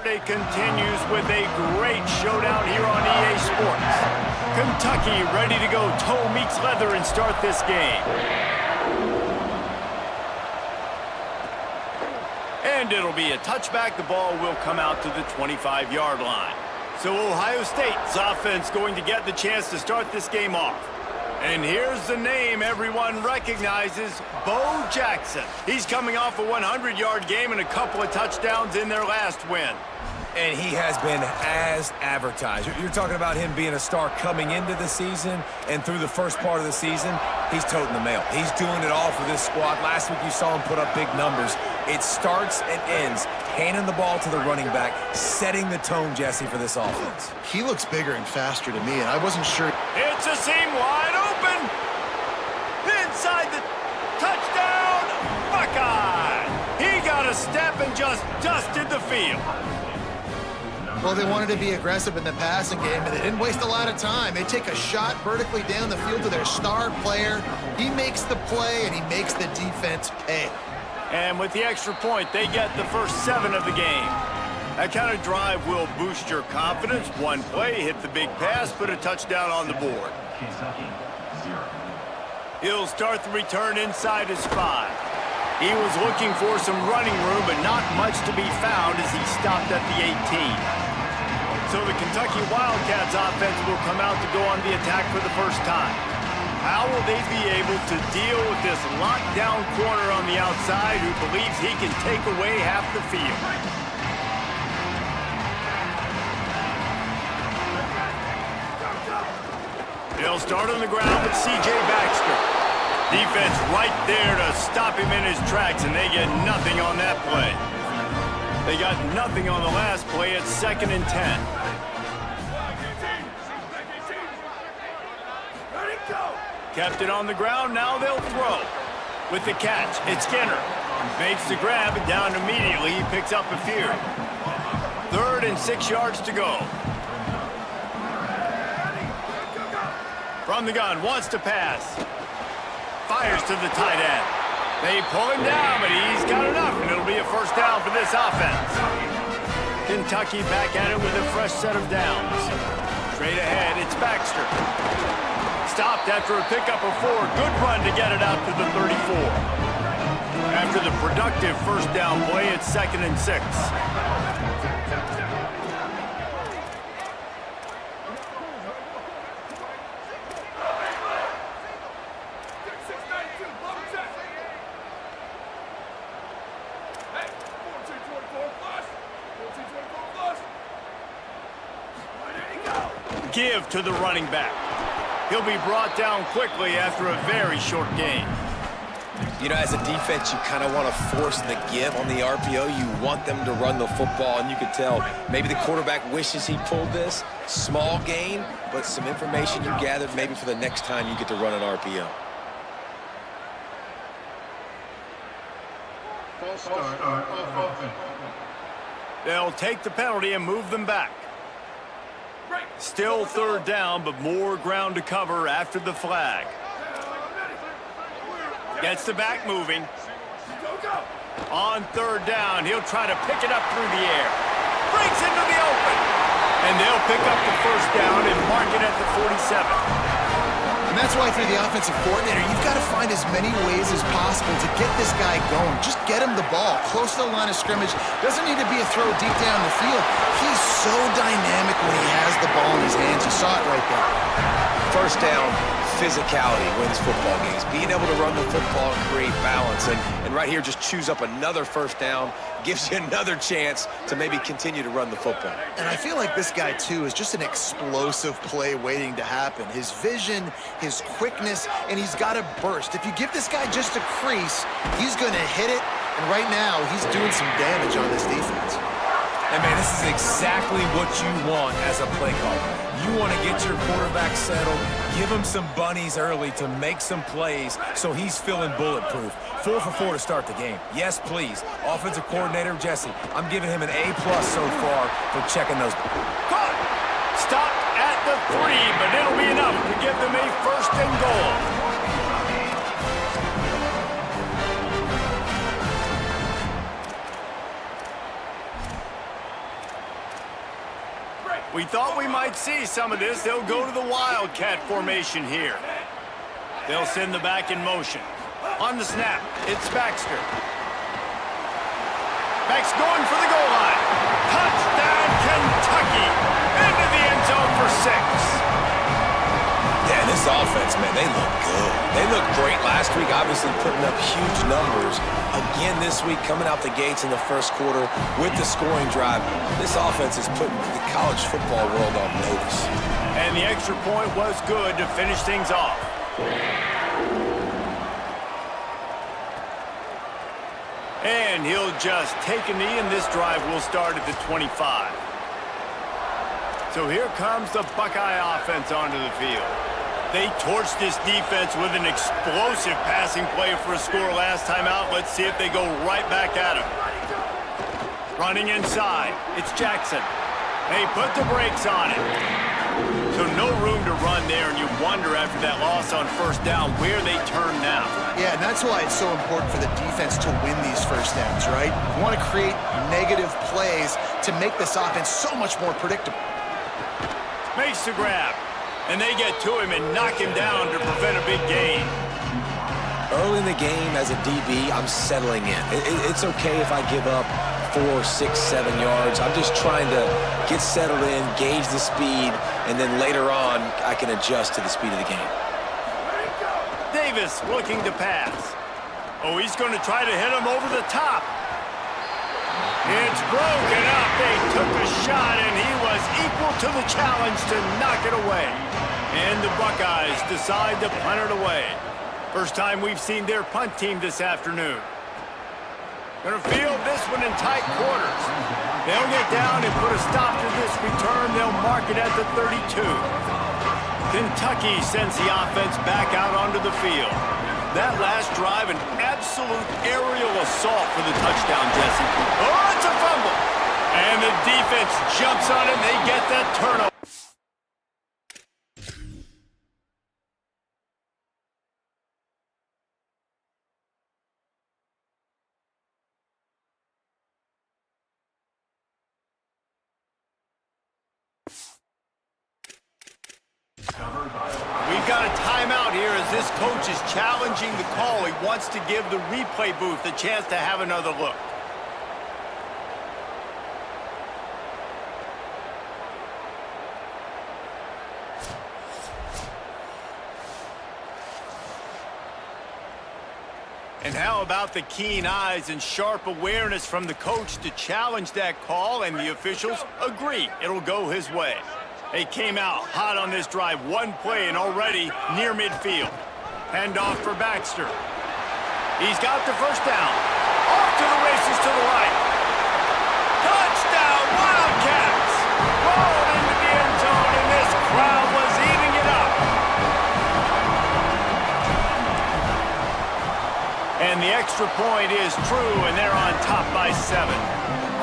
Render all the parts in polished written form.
It continues with a great showdown here on EA Sports. Kentucky ready to go toe meets leather and start this game. And it'll be a touchback. The ball will come out to the 25-yard line. So Ohio State's offense going to get the chance to start this game off. And here's the name everyone recognizes, Bo Jackson. He's coming off a 100-yard game and a couple of touchdowns in their last win. And he has been as advertised. You're talking about him being a star coming into the season, and through the first part of the season, he's toting the mail. He's doing it all for this squad. Last week you saw him put up big numbers. It starts and ends handing the ball to the running back, setting the tone, Jesse, for this offense. He looks bigger and faster to me, and I wasn't sure. It's a seam wide open. Inside the touchdown, Buckeye. He got a step and just dusted the field. Well, they wanted to be aggressive in the passing game, and they didn't waste a lot of time. They take a shot vertically down the field to their star player. He makes the play, and he makes the defense pay. And with the extra point, they get the first 7 of the game. That kind of drive will boost your confidence. One play, hit the big pass, put a touchdown on the board. He'll start the return inside his 5. He was looking for some running room, but not much to be found as he stopped at the 18. So the Kentucky Wildcats offense will come out to go on the attack for the first time. How will they be able to deal with this lockdown corner on the outside who believes he can take away half the field? They'll start on the ground with C.J. Baxter. Defense right there to stop him in his tracks, and they get nothing on that play. They got nothing on the last play. It's 2nd and 10. Kept it on the ground, now they'll throw. With the catch, it's Skinner. Makes the grab, and down immediately, he picks up a few. 3rd and 6 yards to go. From the gun, wants to pass. Fires to the tight end. They pull him down, but he's got enough, and it'll be a first down for this offense. Kentucky back at it with a fresh set of downs. Straight ahead, it's Baxter. Stopped after a pickup of 4. Good run to get it out to the 34. After the productive first down play, it's 2nd and 6. Give to the running back. He'll be brought down quickly after a very short game. You know, as a defense, you kind of want to force the give on the RPO. You want them to run the football, and you can tell maybe the quarterback wishes he pulled this. Small gain, but some information you gathered maybe for the next time you get to run an RPO. False start off offense. They'll take the penalty and move them back. Still 3rd down, but more ground to cover after the flag. Gets the back moving. On 3rd down, he'll try to pick it up through the air. Breaks into the open. And they'll pick up the first down and mark it at the 47. And that's why, through the offensive coordinator, you've got to find as many ways as possible to get this guy going. Just get him the ball close to the line of scrimmage. Doesn't need to be a throw deep down the field. He's so dynamic when he has the ball in his hands. You saw it right there. First down, physicality wins football games. Being able to run the football and create balance. And right here, just choose up another first down. Gives you another chance to maybe continue to run the football. And I feel like this guy, too, is just an explosive play waiting to happen. His vision, his quickness, and he's got a burst. If you give this guy just a crease, he's going to hit it. And right now, he's doing some damage on this defense. And, man, this is exactly what you want as a play caller. You want to get your quarterback settled, give him some bunnies early to make some plays so he's feeling bulletproof. 4 for 4 to start the game. Yes, please. Offensive coordinator Jesse, I'm giving him an A+ so far for checking those. Caught! Stopped at the 3, but it'll be enough to give them a 1st and goal. We thought we might see some of this. They'll go to the Wildcat formation here. They'll send the back in motion. On the snap, it's Baxter. Back's going for the goal line. Touchdown, Kentucky! Into the end zone for 6. Yeah, this offense, man, they look good. They looked great last week, obviously putting up huge numbers. Again this week, coming out the gates in the first quarter with the scoring drive. This offense is putting the college football world on notice. And the extra point was good to finish things off. And he'll just take a knee, and this drive will start at the 25. So here comes the Buckeye offense onto the field. They torched this defense with an explosive passing play for a score last time out. Let's see if they go right back at him. Running inside, it's Jackson. They put the brakes on it. So no room to run there, and you wonder after that loss on first down where they turn now. Yeah, and that's why it's so important for the defense to win these first downs, right? You want to create negative plays to make this offense so much more predictable. Makes the grab, and they get to him and knock him down to prevent a big gain. Early in the game, as a DB, I'm settling in. It's okay if I give up 4, 6, 7 yards. I'm just trying to get settled in, gauge the speed, and then later on, I can adjust to the speed of the game. Davis looking to pass. Oh, he's going to try to hit him over the top. It's broken up. They took a shot, and he was equal to the challenge to knock it away. And the Buckeyes decide to punt it away. First time we've seen their punt team this afternoon. Gonna field this one in tight quarters. They'll get down and put a stop to this return. They'll mark it at the 32. Kentucky sends the offense back out onto the field. That last drive, an absolute aerial assault for the touchdown, Jesse. Oh, it's a fumble. And the defense jumps on it. They get that turnover. We've got a timeout here as this coach is challenging the call. He wants to give the replay booth a chance to have another look. And how about the keen eyes and sharp awareness from the coach to challenge that call, and the officials agree it'll go his way. They came out hot on this drive, one play and already near midfield. Handoff for Baxter. He's got the first down. Off to the races to the right. Touchdown, Wildcats! Rolled into the end zone, and this crowd was eating it up. And the extra point is true, and they're on top by 7.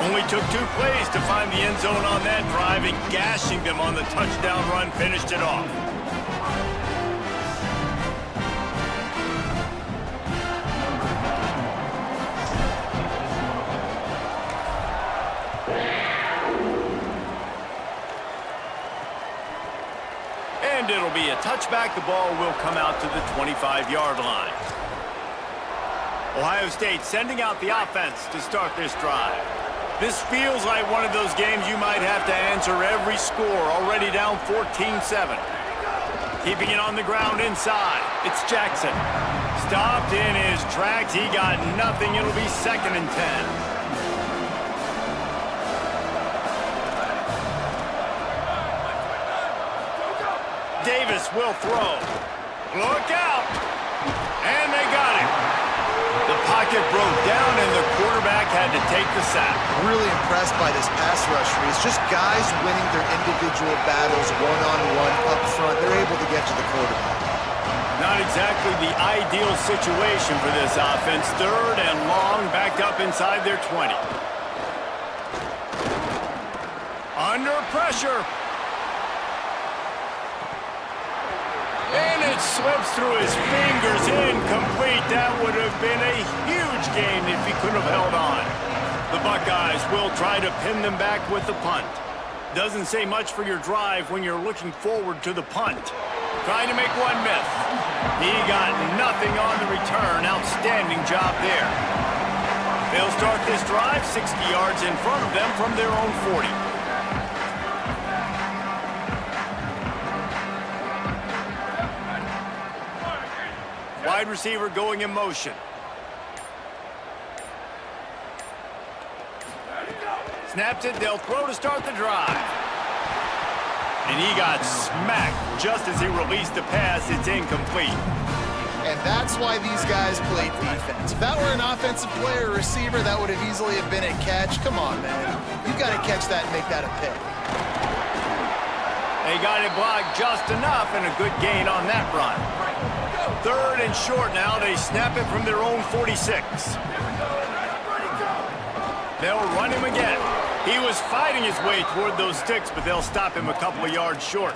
Only took 2 plays to find the end zone on that drive, and gashing them on the touchdown run finished it off. And it'll be a touchback. The ball will come out to the 25-yard line. Ohio State sending out the offense to start this drive. This feels like one of those games you might have to answer every score, already down 14-7. Keeping it on the ground inside, it's Jackson. Stopped in his tracks, he got nothing, it'll be 2nd and 10. Davis will throw. Look out! And they got him. The pocket broke down, and the quarterback had to take the sack. Really impressed by this pass rush, Reese. Just guys winning their individual battles one-on-one up front. They're able to get to the quarterback. Not exactly the ideal situation for this offense. 3rd and long, backed up inside their 20. Under pressure. And it slips through his fingers, incomplete. That would have been a huge gain if he could have held on. The Buckeyes will try to pin them back with the punt. Doesn't say much for your drive when you're looking forward to the punt. Trying to make one miss. He got nothing on the return. Outstanding job there. They'll start this drive 60 yards in front of them from their own 40. Wide receiver going in motion. Snaps it, they'll throw to start the drive. And he got smacked just as he released the pass. It's incomplete. And that's why these guys play defense. If that were an offensive player or receiver, that would have easily have been a catch. Come on, man. You've got to catch that and make that a pick. They got it blocked just enough and a good gain on that run. Third and short now. They snap it from their own 46. They'll run him again. He was fighting his way toward those sticks, but they'll stop him a couple of yards short.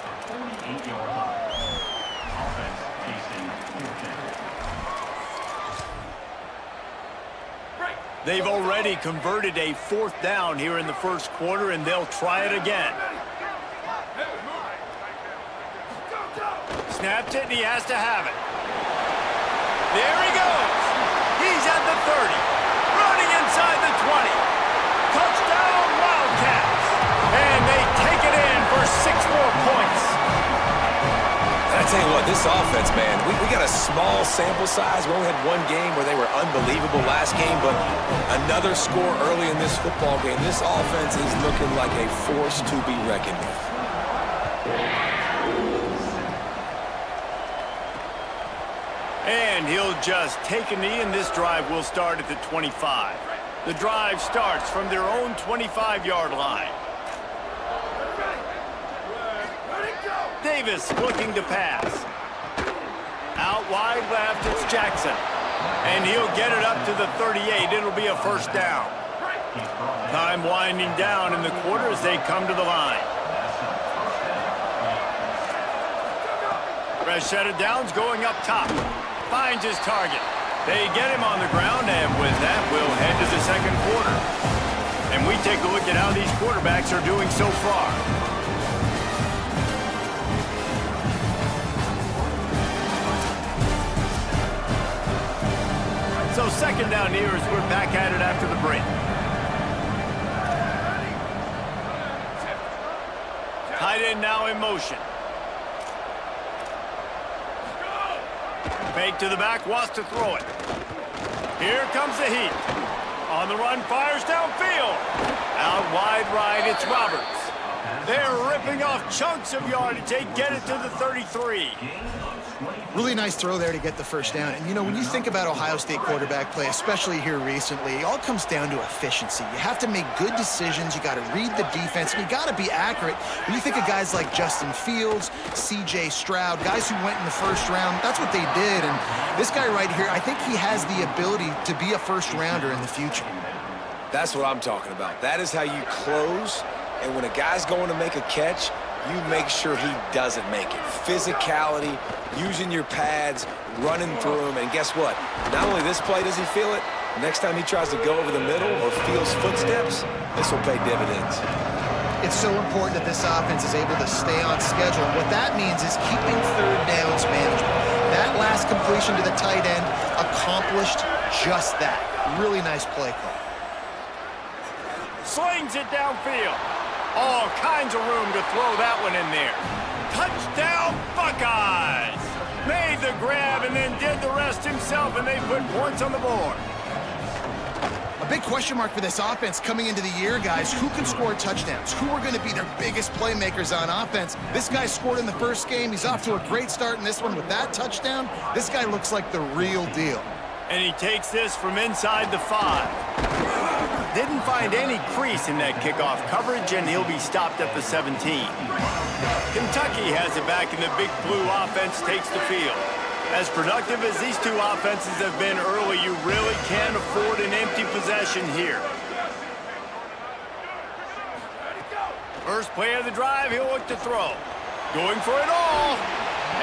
They've already converted a 4th down here in the first quarter, and they'll try it again. Snapped it, and he has to have it. There he goes. He's at the 30. Running inside the 20. Touchdown, Wildcats. And they take it in for 6 more points. I tell you what, this offense, man, we got a small sample size. We only had one game where they were unbelievable last game, but another score early in this football game. This offense is looking like a force to be reckoned with. And he'll just take a knee, and this drive will start at the 25. The drive starts from their own 25-yard line. Davis looking to pass. Out wide left, it's Jackson. And he'll get it up to the 38. It'll be a first down. Time winding down in the quarter as they come to the line. Fresh set of downs going up top. Finds his target. They get him on the ground, and with that, we'll head to the second quarter. And we take a look at how these quarterbacks are doing so far. So second down here as we're back at it after the break. Tight end now in motion. Fake to the back, wants to throw it. Here comes the heat. On the run, fires downfield. Out wide right, it's Roberts. They're ripping off chunks of yardage. They get it to the 33. Really nice throw there to get the first down. And, you know, when you think about Ohio State quarterback play, especially here recently, it all comes down to efficiency. You have to make good decisions. You got to read the defense, and you got to be accurate. When you think of guys like Justin Fields, C.J. Stroud, guys who went in the first round, that's what they did. And this guy right here, I think he has the ability to be a first-rounder in the future. That's what I'm talking about. That is how you close. And when a guy's going to make a catch, you make sure he doesn't make it. Physicality, using your pads, running through him, and guess what? Not only this play does he feel it, next time he tries to go over the middle or feels footsteps, this will pay dividends. It's so important that this offense is able to stay on schedule. What that means is keeping third downs management. That last completion to the tight end accomplished just that. Really nice play call. Slings it downfield. All kinds of room to throw that one in there. Touchdown, Buckeyes! Made the grab and then did the rest himself, and they put points on the board. A big question mark for this offense coming into the year, guys. Who can score touchdowns? Who are going to be their biggest playmakers on offense? This guy scored in the first game. He's off to a great start in this one with that touchdown. This guy looks like the real deal. And he takes this from inside the 5. Didn't find any crease in that kickoff coverage, and he'll be stopped at the 17. Kentucky has it back, and the Big Blue offense takes the field. As productive as these two offenses have been early, you really can't afford an empty possession here. First play of the drive, he'll look to throw. Going for it all.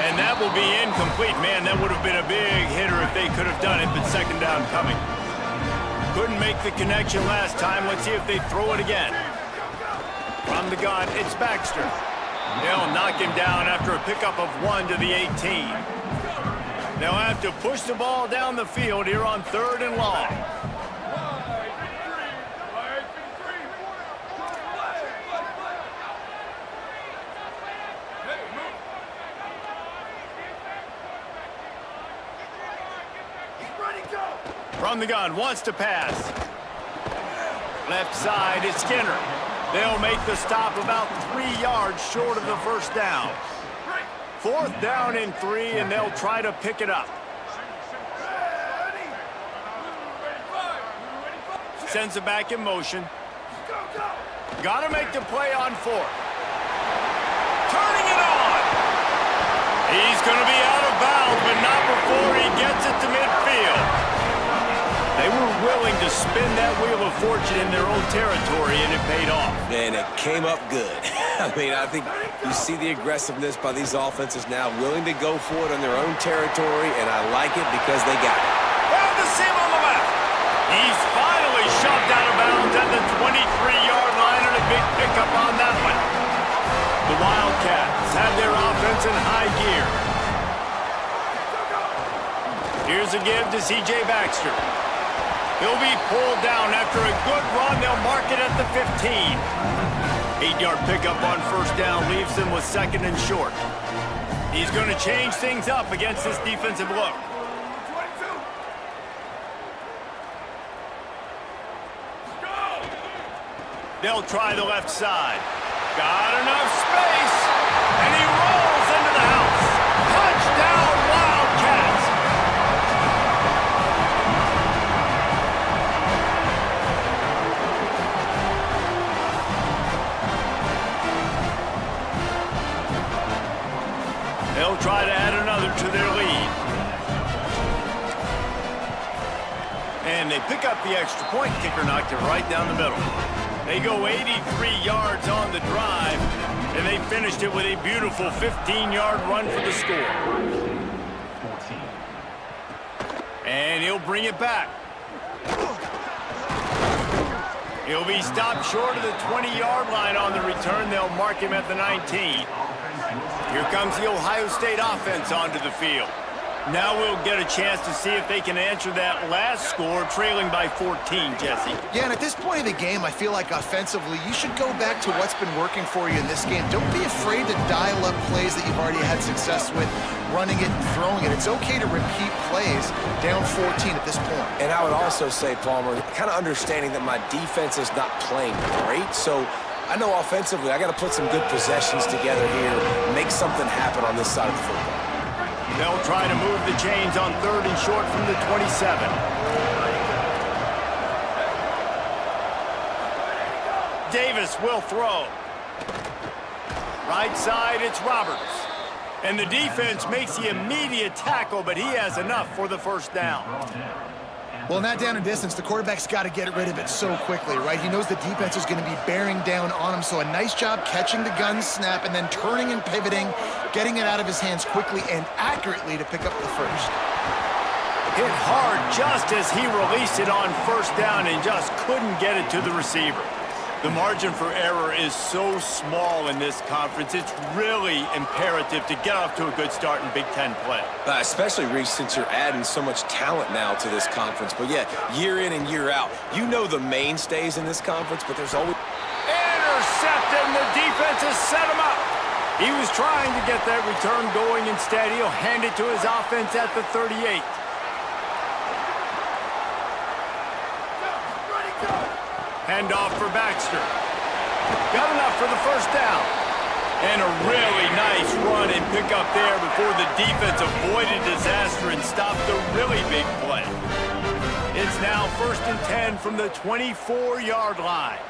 And that will be incomplete. Man, that would have been a big hitter if they could have done it, but second down coming. Couldn't make the connection last time. Let's see if they throw it again. From From the gun, it's Baxter. They'll knock him down after a pickup of 1 to the 18. They'll have to push the ball down the field here on 3rd and long. From the gun, wants to pass. Left side, it's Skinner. They'll make the stop about 3 yards short of the first down. 4th down and 3, and they'll try to pick it up. Sends it back in motion. Got to make the play on 4th. Turning it on. He's going to be out of bounds, but not before he gets it to midfield. They were willing to spin that wheel of fortune in their own territory, and it paid off. And it came up good. I mean, I think you see the aggressiveness by these offenses now, willing to go for it on their own territory, and I like it because they got it. Found the seam on the left. He's finally shoved out of bounds at the 23-yard line, and a big pickup on that one. The Wildcats have their offense in high gear. Here's a give to C.J. Baxter. He'll be pulled down after a good run. They'll mark it at the 15. 8-yard pickup on 1st down leaves them with 2nd and short. He's going to change things up against this defensive look. They'll try the left side. Got enough space, and he rolls into the house. Touchdown, Wildcats! They'll try to add another to their lead. And they pick up the extra point. Kicker knocked it right down the middle. They go 83 yards on the drive, and they finished it with a beautiful 15-yard run for the score. And he'll bring it back. He'll be stopped short of the 20-yard line on the return. They'll mark him at the 19. Here comes the Ohio State offense onto the field. Now we'll get a chance to see if they can answer that last score, trailing by 14, Jesse. Yeah, and at this point of the game, I feel like offensively, you should go back to what's been working for you in this game. Don't be afraid to dial up plays that you've already had success with, running it and throwing it. It's okay to repeat plays down 14 at this point. And I would also say, Palmer, kind of understanding that my defense is not playing great, so I know offensively I got to put some good possessions together here, make something happen on this side of the football. They'll try to move the chains on 3rd and short from the 27. Davis will throw. Right side, it's Roberts. And the defense makes the immediate tackle, but he has enough for the 1st down. Well, in that down and distance, the quarterback's got to get rid of it so quickly, right? He knows the defense is going to be bearing down on him, so a nice job catching the gun snap and then turning and pivoting, getting it out of his hands quickly and accurately to pick up the 1st. Hit hard just as he released it on 1st down and just couldn't get it to the receiver. The margin for error is so small in this conference. It's really imperative to get off to a good start in Big Ten play. Especially, Reese, since you're adding so much talent now to this conference. But, yeah, year in and year out, you know the mainstays in this conference, but there's always... Intercepted, and the defense has set him up. He was trying to get that return going. Instead, he'll hand it to his offense at the 38. Handoff for Baxter. Got enough for the 1st down. And a really nice run and pickup there before the defense avoided disaster and stopped a really big play. It's now 1st and 10 from the 24-yard line.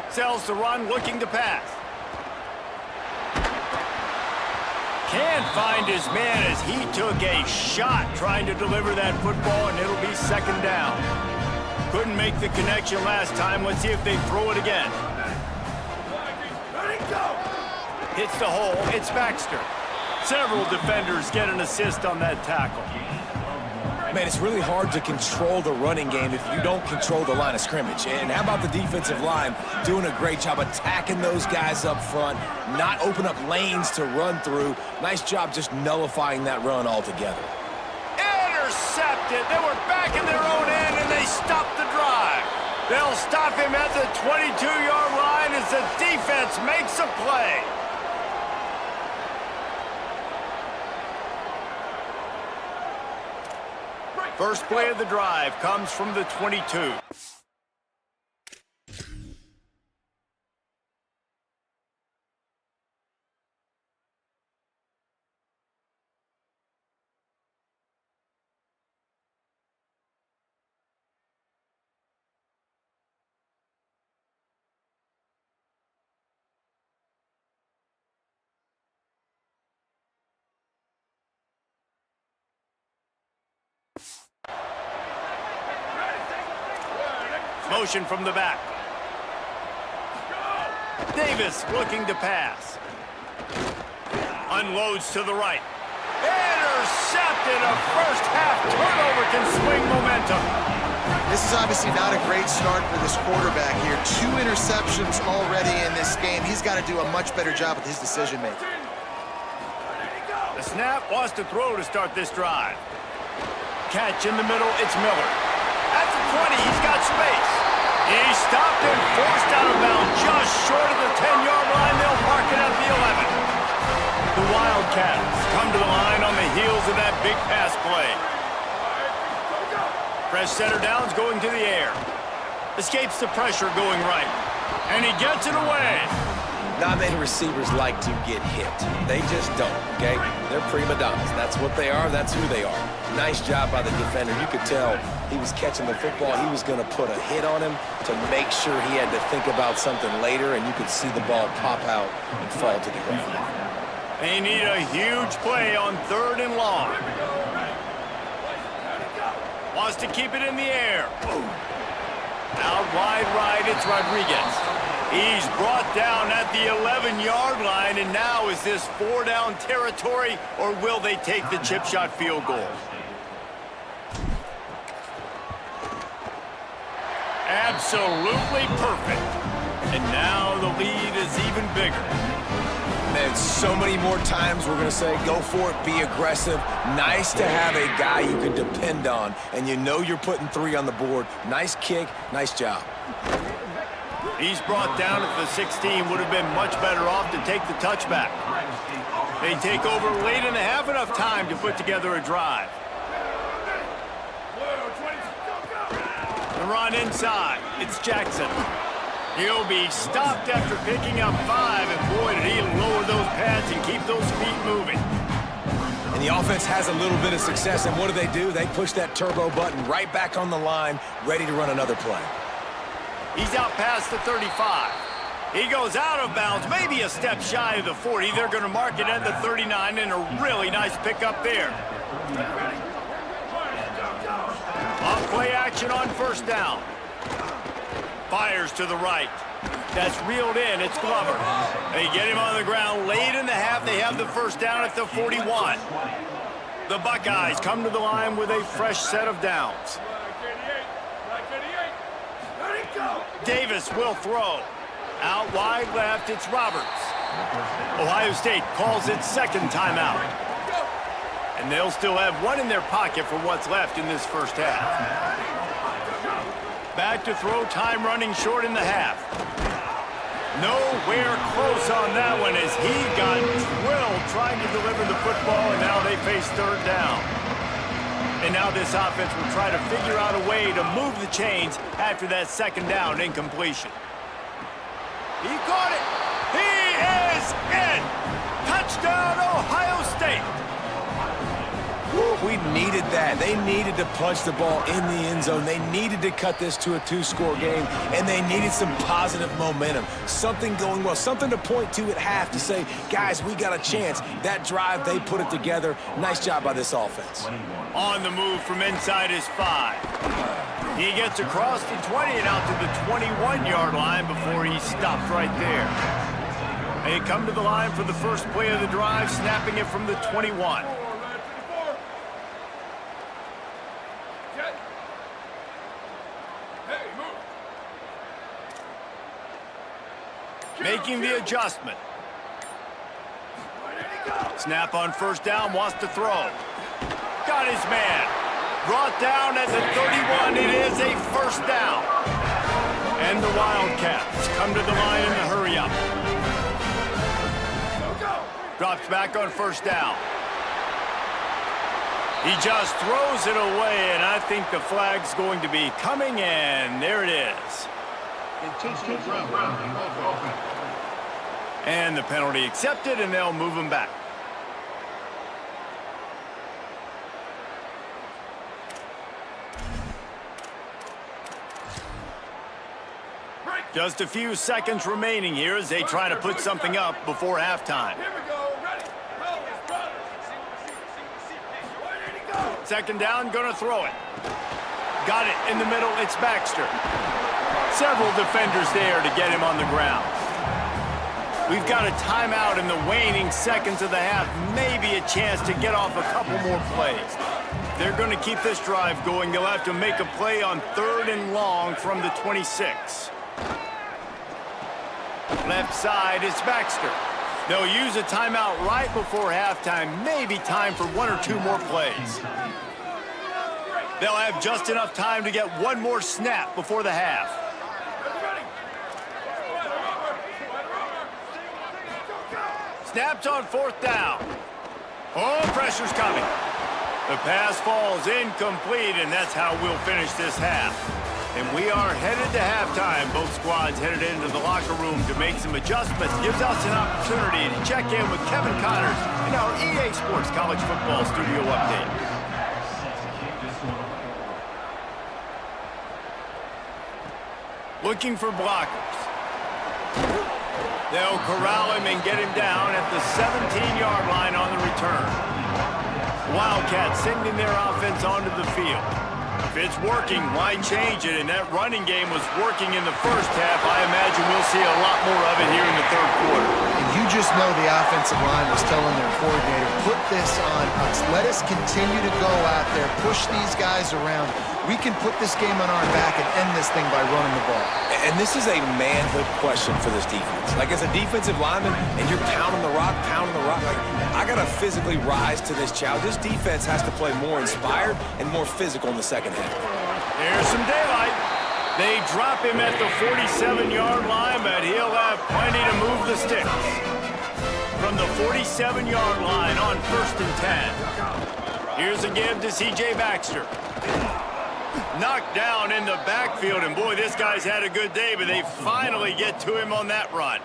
Sells the run, looking to pass. Can't find his man as he took a shot trying to deliver that football, and it'll be 2nd down. Couldn't make the connection last time. Let's see if they throw it again. Hits the hole. It's Baxter. Several defenders get an assist on that tackle. Man, it's really hard to control the running game if you don't control the line of scrimmage. And how about the defensive line doing a great job attacking those guys up front, not open up lanes to run through. Nice job just nullifying that run altogether. Intercepted. They were back in their own end, and they stopped the drive. They'll stop him at the 22-yard line as the defense makes a play. First play of the drive comes from the 22. Motion from the back. Davis looking to pass. Unloads to the right. Intercepted. A first half turnover can swing momentum. This is obviously not a great start for this quarterback here. 2 interceptions already in this game. He's got to do a much better job with his decision-making. The snap wants to throw to start this drive. Catch in the middle, it's Miller. At the 20, he's got space. He's stopped and forced out of bounds just short of the 10-yard line. They'll mark it at the 11. The Wildcats come to the line on the heels of that big pass play. Fresh center downs going to the air. Escapes the pressure going right. And he gets it away. Not many receivers like to get hit. They just don't, okay? They're prima donnas. That's what they are. That's who they are. Nice job by the defender. You could tell he was catching the football. He was going to put a hit on him to make sure he had to think about something later, and you could see the ball pop out and fall to the ground. They need a huge play on 3rd and long. Wants to keep it in the air. Out wide right, it's Rodriguez. He's brought down at the 11-yard line, and now is this 4-down territory, or will they take the chip shot field goal? Absolutely perfect. And now the lead is even bigger. Man, so many more times we're going to say, go for it, be aggressive. Nice to have a guy you can depend on, and you know you're putting 3 on the board. Nice kick, nice job. He's brought down at the 16. Would have been much better off to take the touchback. They take over late in the half, enough time to put together a drive. The run inside. It's Jackson. He'll be stopped after picking up 5, and boy, did he lower those pads and keep those feet moving. And the offense has a little bit of success, and what do? They push that turbo button right back on the line, ready to run another play. He's out past the 35. He goes out of bounds, maybe a step shy of the 40. They're going to mark it at the 39, and a really nice pickup there. Off play action on 1st down. Fires to the right. That's reeled in. It's Glover. They get him on the ground late in the half. They have the 1st down at the 41. The Buckeyes come to the line with a fresh set of downs. Davis will throw. Out wide left, it's Roberts. Ohio State calls its 2nd timeout. And they'll still have 1 in their pocket for what's left in this 1st half. Back to throw, time running short in the half. Nowhere close on that one as he got drilled trying to deliver the football, and now they face 3rd down. And now this offense will try to figure out a way to move the chains after that 2nd down incompletion. He caught it. He is in. Touchdown, Ohio State. We needed that. They needed to punch the ball in the end zone. They needed to cut this to a 2-score game, and they needed some positive momentum. Something going well, something to point to at half to say, guys, we got a chance. That drive, they put it together. Nice job by this offense. On the move from inside his 5. He gets across the 20 and out to the 21-yard line before he stopped right there. They come to the line for the first play of the drive, snapping it from the 21. Making the adjustment. Snap on first down, wants to throw. Got his man. Brought down at the 31. It is a first down. And the Wildcats come to the line in the hurry-up. Drops back on first down. He just throws it away, and I think the flag's going to be coming in. There it is. Intentional grounding offense. And the penalty accepted, and they'll move him back. Just a few seconds remaining here as they try to put something up before halftime. Second down, gonna throw it. Got it in the middle, it's Baxter. Several defenders there to get him on the ground. We've got a timeout in the waning seconds of the half. Maybe a chance to get off a couple more plays. They're going to keep this drive going. They'll have to make a play on 3rd and long from the 26. Left side is Baxter. They'll use a timeout right before halftime. Maybe time for 1 or 2 more plays. They'll have just enough time to get one more snap before the half. Snaps on 4th down. Oh, pressure's coming. The pass falls incomplete, and that's how we'll finish this half. And we are headed to halftime. Both squads headed into the locker room to make some adjustments. Gives us an opportunity to check in with Kevin Connors in our EA Sports College Football Studio Update. Looking for blockers. They'll corral him and get him down at the 17-yard line on the return. Wildcats sending their offense onto the field. If it's working, why change it? And that running game was working in the first half. I imagine we'll see a lot more of it here in the 3rd quarter. And you just know the offensive line was telling their coordinator, put this on us. Let us continue to go out there, push these guys around. We can put this game on our back and end this thing by running the ball. And this is a manhood question for this defense. Like, as a defensive lineman, and you're pounding the rock, like, I got to physically rise to this challenge. This defense has to play more inspired and more physical in the second half. There's some daylight. They drop him at the 47-yard line, but he'll have plenty to move the sticks. From the 47-yard line on 1st and 10. Here's a give to C.J. Baxter. Knocked down in the backfield, and boy, this guy's had a good day, but they finally get to him on that run.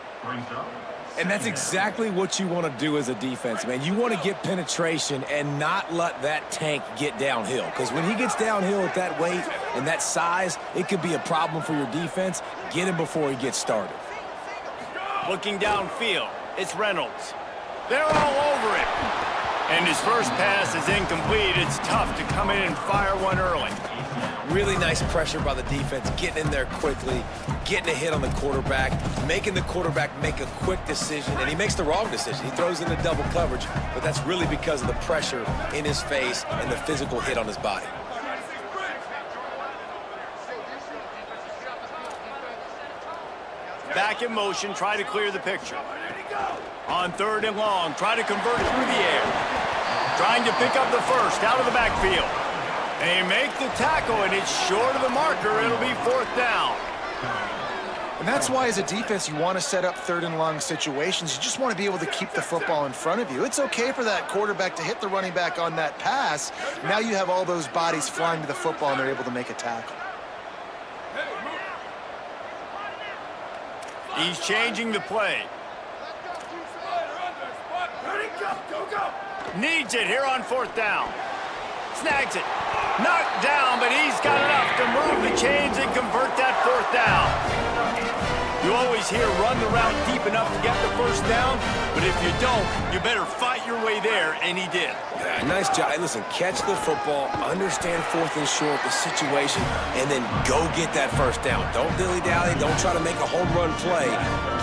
And that's exactly what you want to do as a defense, man. You want to get penetration and not let that tank get downhill, because when he gets downhill at that weight and that size, it could be a problem for your defense. Get him before he gets started. Looking downfield, it's Reynolds. They're all over it. And his first pass is incomplete. It's tough to come in and fire one early. Really nice pressure by the defense, getting in there quickly, getting a hit on the quarterback, making the quarterback make a quick decision, and he makes the wrong decision. He throws into double coverage, but that's really because of the pressure in his face and the physical hit on his body. Back in motion, try to clear the picture. On 3rd and long, try to convert it through the air. Trying to pick up the first out of the backfield. They make the tackle, and it's short of the marker. It'll be 4th down. And that's why, as a defense, you want to set up 3rd and long situations. You just want to be able to keep the football in front of you. It's okay for that quarterback to hit the running back on that pass. Now you have all those bodies flying to the football, and they're able to make a tackle. He's changing the play. Needs it here on 4th down. Snags it. Knocked down, but he's got enough to move the chains and convert that 4th down. You always hear run the route deep enough to get the first down, but if you don't, you better fight your way there, and he did. Yeah, nice job. Hey, listen, catch the football, understand 4th and short, the situation, and then go get that first down. Don't dilly-dally. Don't try to make a home run play.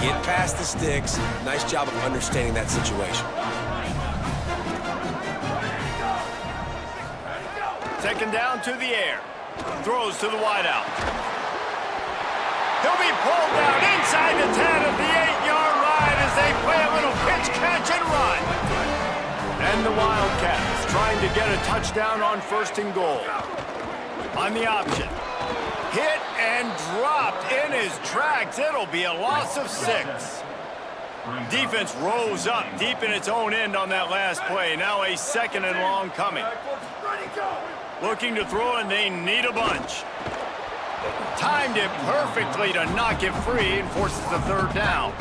Get past the sticks. Nice job of understanding that situation. Second down to the air. Throws to the wideout. He'll be pulled down inside the 10 at the 8-yard as they play a little pitch, catch, and run. And the Wildcats trying to get a touchdown on 1st and goal. On the option. Hit and dropped in his tracks. It'll be a loss of 6. Defense rose up deep in its own end on that last play. Now a 2nd and long coming. Looking to throw, and they need a bunch. Timed it perfectly to knock it free and forces the 3rd down.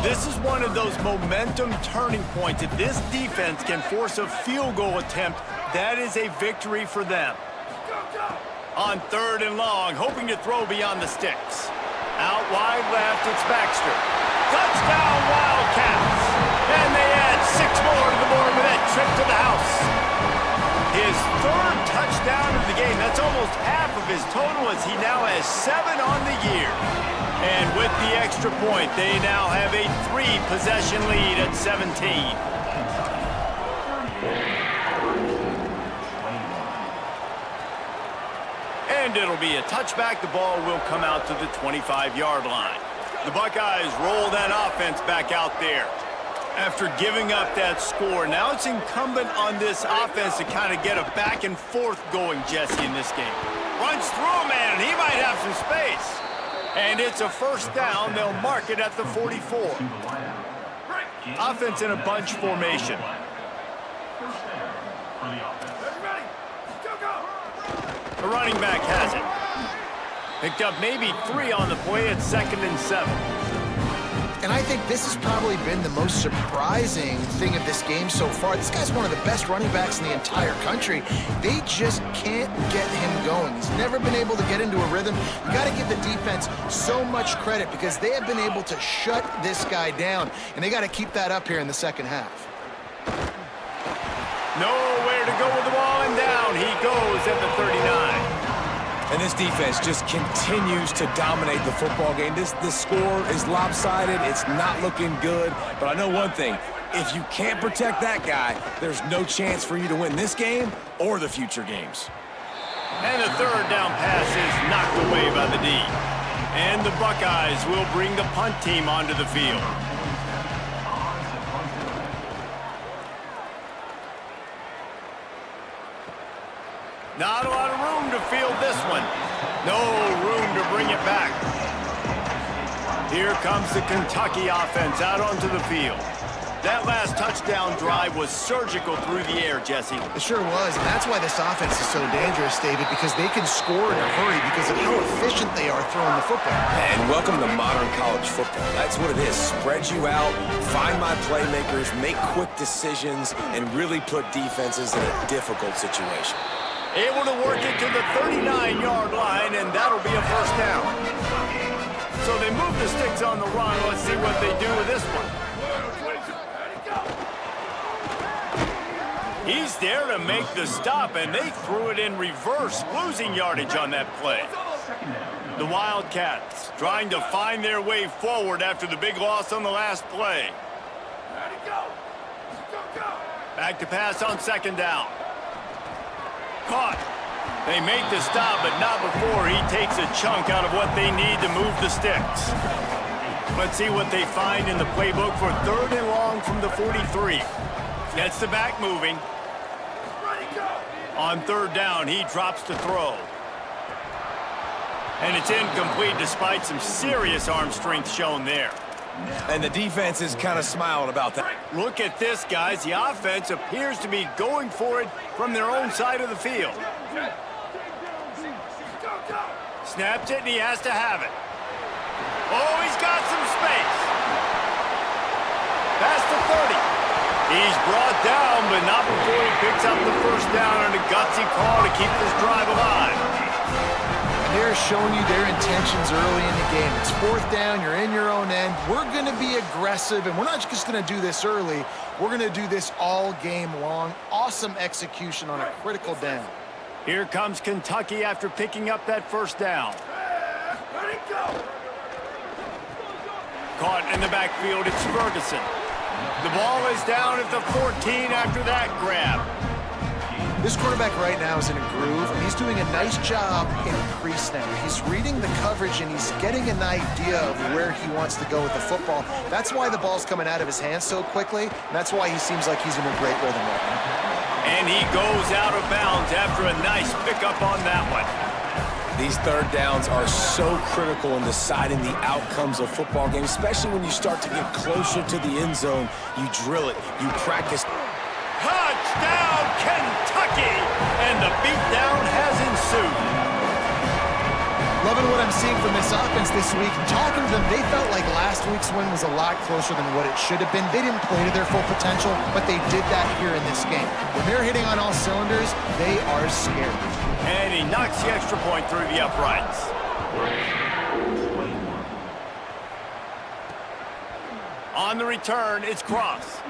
This is one of those momentum turning points. If this defense can force a field goal attempt, that is a victory for them. On 3rd and long, hoping to throw beyond the sticks. Out wide left, it's Baxter. Touchdown, Wildcats! And they add 6 more to the board with that trip to the house. His 3rd touchdown of the game. That's almost half of his total, as he now has 7 on the year. And with the extra point, they now have a 3-possession lead at 17. And it'll be a touchback. The ball will come out to the 25-yard line. The Buckeyes roll that offense back out there. After giving up that score, now it's incumbent on this offense to kind of get a back and forth going, Jesse, in this game. Runs through a man, and he might have some space. And it's a 1st down. They'll mark it at the 44. Offense in a bunch formation. The running back has it. Picked up maybe 3 on the play at 2nd and 7. And I think this has probably been the most surprising thing of this game so far. This guy's one of the best running backs in the entire country. They just can't get him going. He's never been able to get into a rhythm. You got to give the defense so much credit because they have been able to shut this guy down, and they got to keep that up here in the 2nd half. Nowhere to go with the ball, and down he goes at the 39. And this defense just continues to dominate the football game. This score is lopsided. It's not looking good. But I know one thing. If you can't protect that guy, there's no chance for you to win this game or the future games. And the 3rd down pass is knocked away by the D. And the Buckeyes will bring the punt team onto the field. Not a lot of room to field this one. No room to bring it back. Here comes the Kentucky offense out onto the field. That last touchdown drive was surgical through the air, Jesse. It sure was, and that's why this offense is so dangerous, David, because they can score in a hurry because of how efficient they are throwing the football. And welcome to modern college football. That's what it is. Spread you out, find my playmakers, make quick decisions, and really put defenses in a difficult situation. Able to work it to the 39-yard line, and that'll be a 1st down. So they move the sticks on the run. Let's see what they do with this one. He's there to make the stop, and they threw it in reverse, losing yardage on that play. The Wildcats trying to find their way forward after the big loss on the last play. Back to pass on 2nd down. Caught. They make the stop, but not before he takes a chunk out of what they need to move the sticks. Let's see what they find in the playbook for 3rd and long from the 43. Gets the back moving. On 3rd down, he drops to throw. And it's incomplete despite some serious arm strength shown there. And the defense is kind of smiling about that. Look at this, guys. The offense appears to be going for it from their own side of the field. Snaps it, and he has to have it. Oh, he's got some space. Past the 30. He's brought down, but not before he picks up the 1st down on a gutsy call to keep this drive alive. They're showing you their intentions early in the game. It's 4th down, you're in your own end. We're going to be aggressive, and we're not just going to do this early. We're going to do this all game long. Awesome execution on a critical down. Here comes Kentucky after picking up that 1st down. Caught in the backfield, it's Ferguson. The ball is down at the 14 after that grab. This quarterback right now is in a groove, and he's doing a nice job in pre-snap. He's reading the coverage, and he's getting an idea of where he wants to go with the football. That's why the ball's coming out of his hands so quickly, and that's why he seems like he's in a great rhythm right now. And he goes out of bounds after a nice pickup on that one. These third downs are so critical in deciding the outcomes of football games, especially when you start to get closer to the end zone. You drill it, you practice. Touchdown, Kentucky! And the beatdown has ensued. Loving what I'm seeing from this offense this week. Talking to them, they felt like last week's win was a lot closer than what it should have been. They didn't play to their full potential, but they did that here in this game. When they're hitting on all cylinders, they are scared. And he knocks the extra point through the uprights. On the return, it's Cross.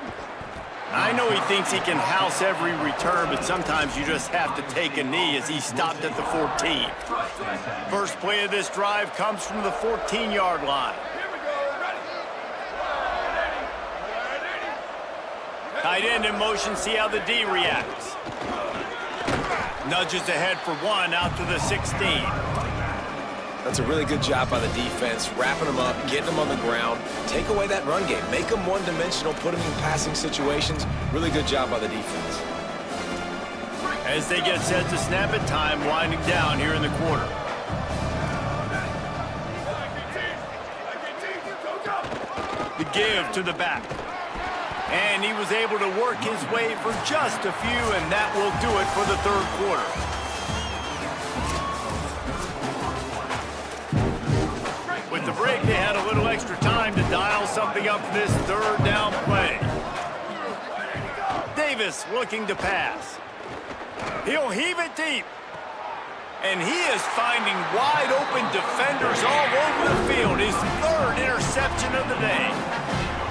I know he thinks he can house every return, but sometimes you just have to take a knee as he stopped at the 14. First play of this drive comes from the 14-yard line. Tight end in motion, see how the D reacts. Nudges ahead for one out to the 16. That's a really good job by the defense, wrapping them up, getting them on the ground. Take away that run game. Make them one-dimensional, put them in passing situations. Really good job by the defense. As they get set to snap it, time winding down here in the quarter. The give to the back. And he was able to work his way for just a few, and that will do it for the third quarter. With the break, they had a little extra time to dial something up for this third down play. Davis looking to pass. He'll heave it deep. And he is finding wide open defenders all over the field. His third interception of the day.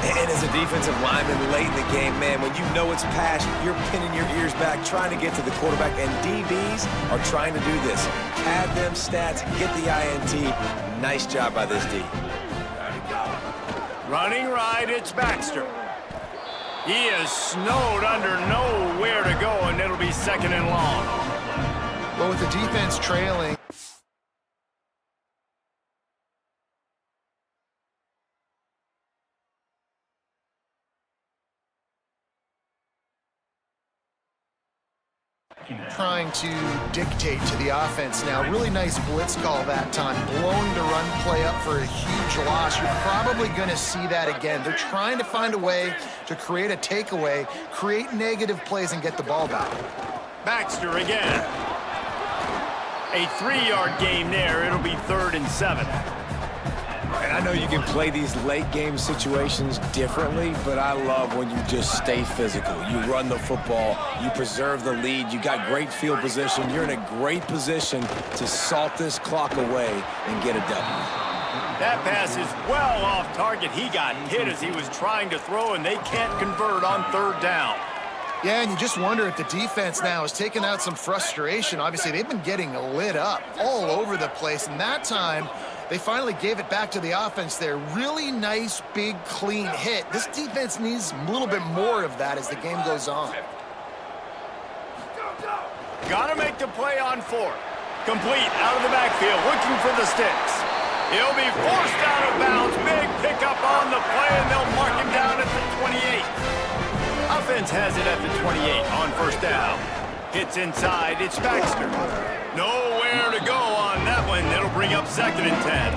And as a defensive lineman late in the game, man, when you know it's passed, you're pinning your ears back, trying to get to the quarterback, and DBs are trying to do this. Pad them stats, get the INT. Nice job by this D. Running right, it's Baxter. He is snowed under, nowhere to go, and it'll be second and long. But with the defense trailing, trying to dictate to the offense now. Really nice blitz call that time, blowing the run play up for a huge loss. You're probably going to see that again. They're trying to find a way to create a takeaway, create negative plays, and get the ball back. Baxter again. A 3-yard gain there. It'll be 3rd and 7. And I know you can play these late game situations differently, but I love when you just stay physical. You run the football, you preserve the lead, you got great field position, you're in a great position to salt this clock away and get a W. That pass is well off target. He got hit as he was trying to throw, and they can't convert on 3rd down. Yeah, and you just wonder if the defense now is taking out some frustration. Obviously, they've been getting lit up all over the place, and that time they finally gave it back to the offense there. Really nice, big, clean hit. This defense needs a little bit more of that as the game goes on. Got to make the play on 4th. Complete out of the backfield, looking for the sticks. He'll be forced out of bounds. Big pickup on the play, and they'll mark him down at the 28. Offense has it at the 28 on 1st down. Hits inside, it's Baxter. Nowhere to go on that one. It'll bring up 2nd and 10.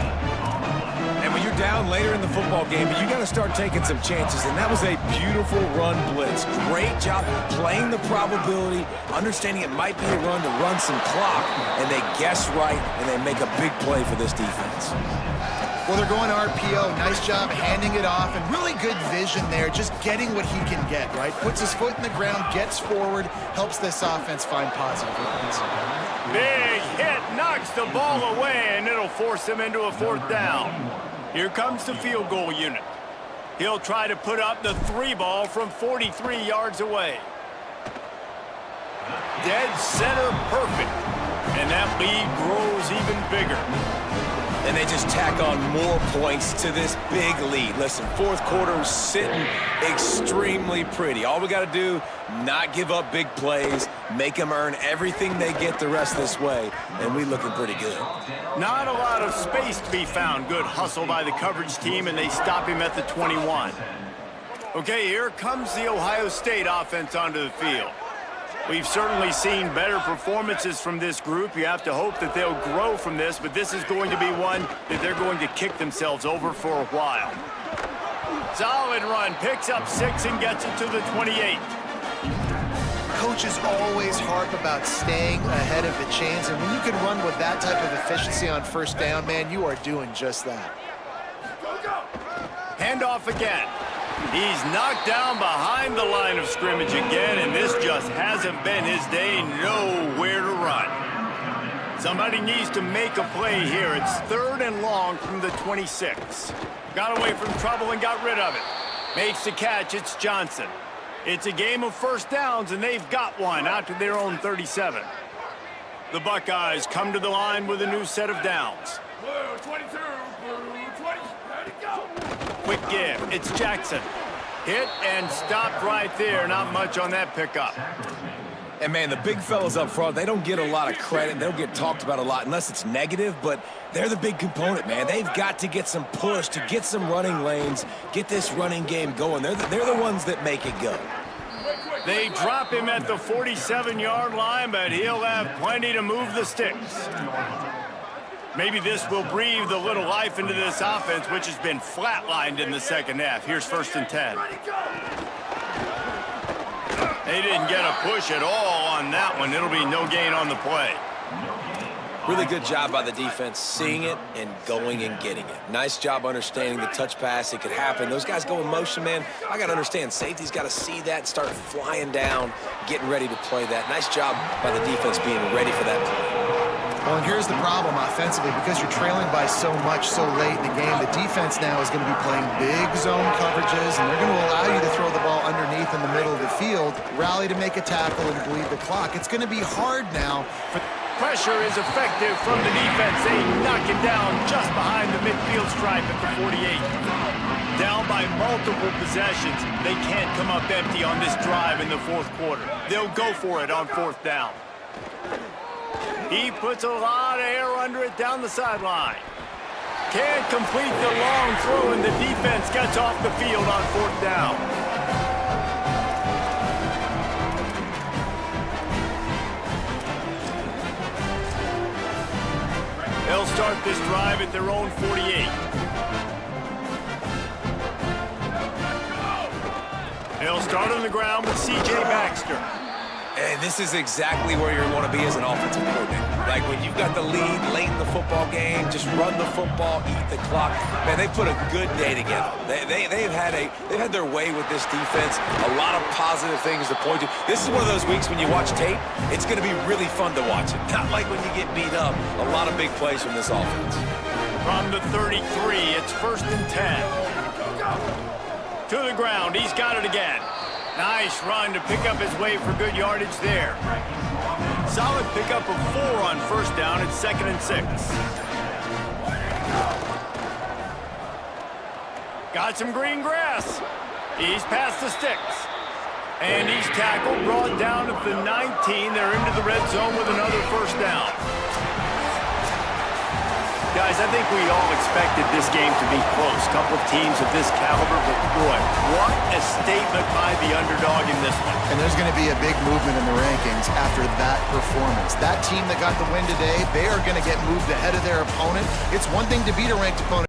And when you're down later in the football game, you got to start taking some chances, and that was a beautiful run blitz. Great job playing the probability, understanding it might be a run to run some clock, and they guess right, and they make a big play for this defense. Well, they're going RPO. Nice job handing it off, and really good vision there, just getting what he can get, right? Puts his foot in the ground, gets forward, helps this offense find positive points. Big hit, knocks the ball away, and it'll force him into a 4th down. Here comes the field goal unit. He'll try to put up the 3 ball from 43 yards away. Dead center perfect, and that lead grows even bigger. And they just tack on more points to this big lead. Listen, fourth quarter sitting extremely pretty. All we got to do, not give up big plays, make them earn everything they get the rest of this way, and we looking pretty good. Not a lot of space to be found. Good hustle by the coverage team, and they stop him at the 21. Okay, here comes the Ohio State offense onto the field. We've certainly seen better performances from this group. You have to hope that they'll grow from this, but this is going to be one that they're going to kick themselves over for a while. Solid run, picks up 6 and gets it to the 28. Coaches always harp about staying ahead of the chains, and when you can run with that type of efficiency on first down, man, you are doing just that. Handoff again. He's knocked down behind the line of scrimmage again, and this just hasn't been his day. Nowhere to run. Somebody needs to make a play here. It's 3rd and long from the 26. Got away from trouble and got rid of it. Makes the catch. It's Johnson. It's a game of first downs, and they've got one out to their own 37. The Buckeyes come to the line with a new set of downs. Blue 22, blue 20, ready, go! Quick give. It's Jackson. Hit and stopped right there. Not much on that pickup. And, man, the big fellas up front, they don't get a lot of credit. They don't get talked about a lot unless it's negative, but they're the big component, man. They've got to get some push, to get some running lanes, get this running game going. They're the ones that make it go. They drop him at the 47-yard line, but he'll have plenty to move the sticks. Maybe this will breathe a little life into this offense, which has been flatlined in the second half. Here's 1st and 10. They didn't get a push at all on that one. It'll be no gain on the play. Really good job by the defense, seeing it and going and getting it. Nice job understanding the touch pass. It could happen. Those guys go in motion, man. I got to understand, safety's got to see that, start flying down, getting ready to play that. Nice job by the defense being ready for that play. Well, and here's the problem offensively. Because you're trailing by so much so late in the game, the defense now is going to be playing big zone coverages, and they're going to allow you to throw the ball underneath in the middle of the field, rally to make a tackle, and bleed the clock. It's going to be hard now for... Pressure is effective from the defense. They knock it down just behind the midfield stripe at the 48. Down by multiple possessions. They can't come up empty on this drive in the 4th quarter. They'll go for it on 4th down. He puts a lot of air under it down the sideline. Can't complete the long throw, and the defense gets off the field on 4th down. They'll start this drive at their own 48. They'll start on the ground with C.J. Baxter. And this is exactly where you want to be as an offensive coordinator. Like when you've got the lead late in the football game, just run the football, eat the clock. Man, they put a good day together. They've had their way with this defense. A lot of positive things to point to. This is one of those weeks when you watch tape, it's going to be really fun to watch it. Not like when you get beat up. A lot of big plays from this offense. From the 33, it's 1st and 10. To the ground, he's got it again. Nice run to pick up his way for good yardage there. Solid pickup of 4 on 1st down. It's 2nd and 6. Got some green grass. He's past the sticks. And he's tackled, brought down at the 19. They're into the red zone with another 1st down. Guys, I think we all expected this game to be close. Couple of teams of this caliber, but boy, what a statement by the underdog in this one. And there's going to be a big movement in the rankings after that performance. That team that got the win today, they are going to get moved ahead of their opponent. It's one thing to beat a ranked opponent.